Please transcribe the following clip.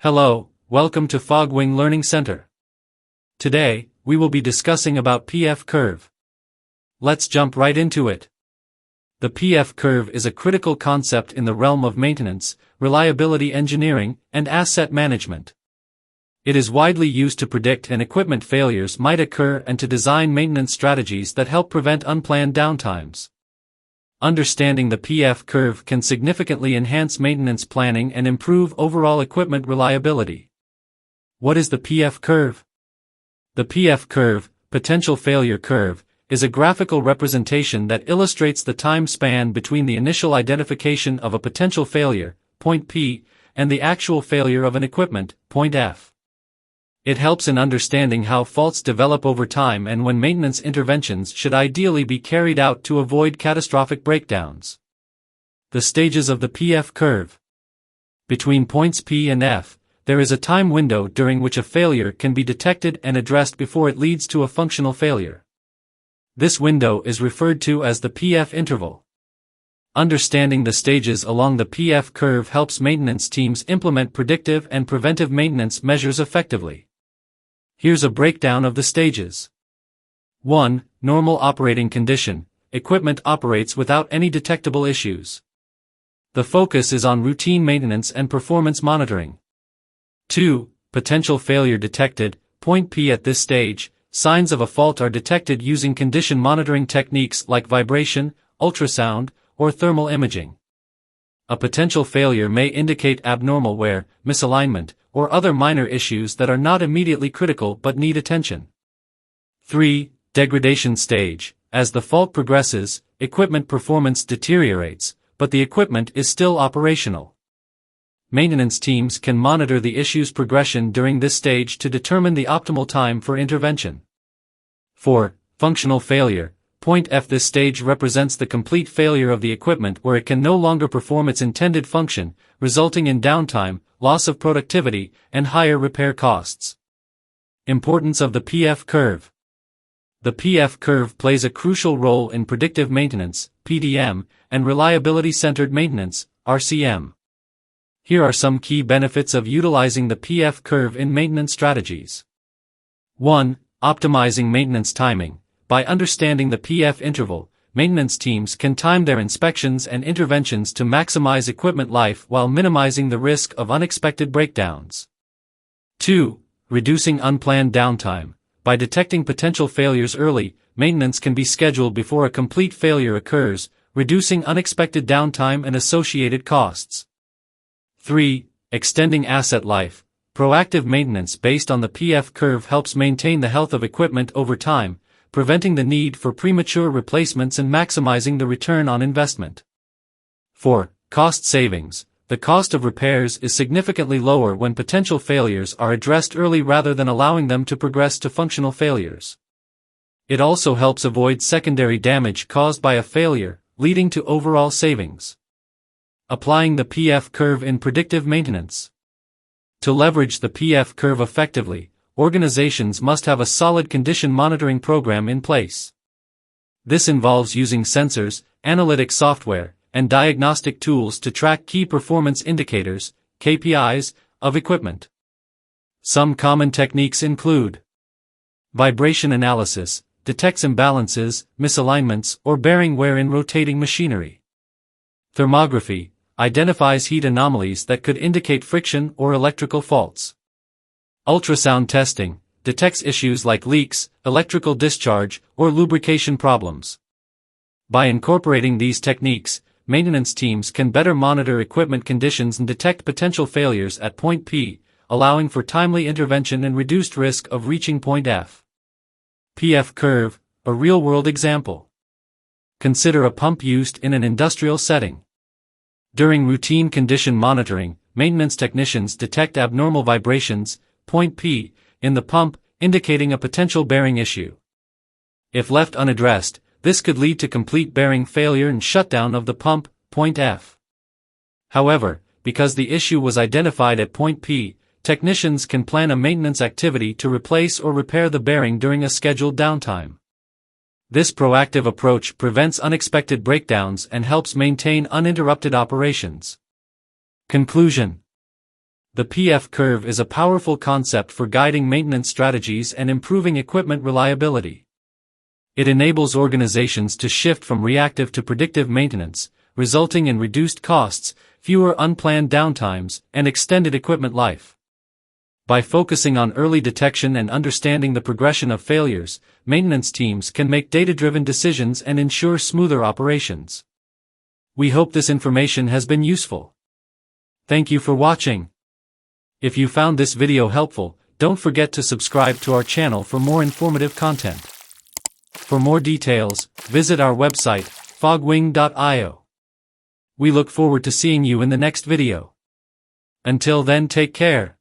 Hello, welcome to Fogwing Learning Center. Today, we will be discussing about PF curve. Let's jump right into it. The PF curve is a critical concept in the realm of maintenance, reliability engineering, and asset management. It is widely used to predict when equipment failures might occur and to design maintenance strategies that help prevent unplanned downtimes. Understanding the PF curve can significantly enhance maintenance planning and improve overall equipment reliability. What is the PF curve? The PF curve, potential failure curve, is a graphical representation that illustrates the time span between the initial identification of a potential failure, point P, and the actual failure of an equipment, point F. It helps in understanding how faults develop over time and when maintenance interventions should ideally be carried out to avoid catastrophic breakdowns. The stages of the PF curve. Between points P and F, there is a time window during which a failure can be detected and addressed before it leads to a functional failure. This window is referred to as the PF interval. Understanding the stages along the PF curve helps maintenance teams implement predictive and preventive maintenance measures effectively. Here's a breakdown of the stages. 1. Normal operating condition. Equipment operates without any detectable issues. The focus is on routine maintenance and performance monitoring. 2. Potential failure detected. Point P. At this stage, signs of a fault are detected using condition monitoring techniques like vibration, ultrasound, or thermal imaging. A potential failure may indicate abnormal wear, misalignment, or other minor issues that are not immediately critical but need attention. 3. Degradation stage. As the fault progresses, equipment performance deteriorates, but the equipment is still operational. Maintenance teams can monitor the issue's progression during this stage to determine the optimal time for intervention. 4. Functional failure. Point F. This stage represents the complete failure of the equipment where it can no longer perform its intended function, resulting in downtime, loss of productivity, and higher repair costs. Importance of the PF curve. The PF curve plays a crucial role in predictive maintenance, PDM, and reliability-centered maintenance, RCM. Here are some key benefits of utilizing the PF curve in maintenance strategies. 1. Optimizing maintenance timing. By understanding the PF interval, maintenance teams can time their inspections and interventions to maximize equipment life while minimizing the risk of unexpected breakdowns. 2. Reducing unplanned downtime. By detecting potential failures early, maintenance can be scheduled before a complete failure occurs, reducing unexpected downtime and associated costs. 3. Extending asset life. Proactive maintenance based on the PF curve helps maintain the health of equipment over time, preventing the need for premature replacements and maximizing the return on investment. 4. Cost savings. The cost of repairs is significantly lower when potential failures are addressed early rather than allowing them to progress to functional failures. It also helps avoid secondary damage caused by a failure, leading to overall savings. Applying the PF curve in predictive maintenance. To leverage the PF curve effectively, organizations must have a solid condition monitoring program in place. This involves using sensors, analytic software, and diagnostic tools to track key performance indicators, KPIs, of equipment. Some common techniques include vibration analysis, detects imbalances, misalignments, or bearing wear in rotating machinery. Thermography, identifies heat anomalies that could indicate friction or electrical faults. Ultrasound testing, detects issues like leaks, electrical discharge, or lubrication problems. By incorporating these techniques, maintenance teams can better monitor equipment conditions and detect potential failures at point P, allowing for timely intervention and reduced risk of reaching point F. PF curve, a real-world example. Consider a pump used in an industrial setting. During routine condition monitoring, maintenance technicians detect abnormal vibrations, point P, in the pump, indicating a potential bearing issue. If left unaddressed, this could lead to complete bearing failure and shutdown of the pump, point F. However, because the issue was identified at point P, technicians can plan a maintenance activity to replace or repair the bearing during a scheduled downtime. This proactive approach prevents unexpected breakdowns and helps maintain uninterrupted operations. Conclusion. The PF curve is a powerful concept for guiding maintenance strategies and improving equipment reliability. It enables organizations to shift from reactive to predictive maintenance, resulting in reduced costs, fewer unplanned downtimes, and extended equipment life. By focusing on early detection and understanding the progression of failures, maintenance teams can make data-driven decisions and ensure smoother operations. We hope this information has been useful. Thank you for watching. If you found this video helpful, don't forget to subscribe to our channel for more informative content. For more details, visit our website, fogwing.io. We look forward to seeing you in the next video. Until then, take care.